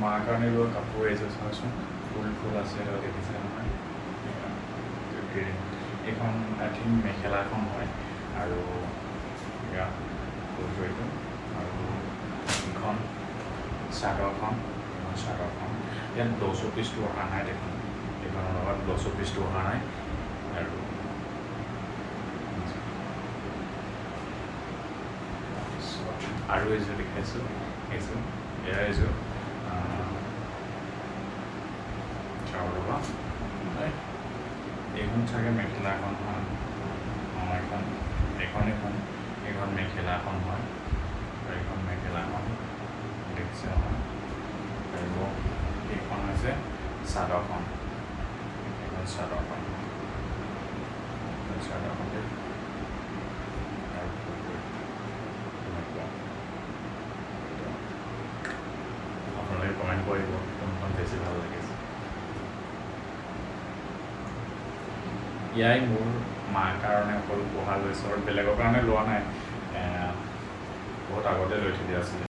মাৰ কাৰণে লোৱা কাপোৰ এযোৰ চাওঁচোন, ফুল আছে দেখিছে নহয়। এইখন আই থিংক মেখেলা এখন হয় আৰু ফুলটো এইটো, আৰু এইখন চাদৰখন ইয়াত ব্লাউজৰ পিচটো অহা নাই দেখোন, এইখনৰ লগত ব্লাউজৰ পিচটো অহা নাই। আৰু আৰু এযোৰ দেখাইছোঁ, এযোৰ চাওঁ ৰ'বা, এইখন চাগে মেখেলাখন হয়। এইখন মেখেলাখন হয়, এইখন মেখেলাখন দেখিছে নহয়। আৰু এইখন হৈছে চাদৰখন, এইখন চাদৰখন আপোনালোকে কমেণ্ট কৰিব কোনখন বেছি ভাল লাগিছে। ইয়াই মোৰ মাৰ কাৰণে অকল উপহাৰ লৈছোঁ আৰু বেলেগৰ কাৰণে লোৱা নাই, বহুত আগতে লৈ থৈ দিয়া আছিলে।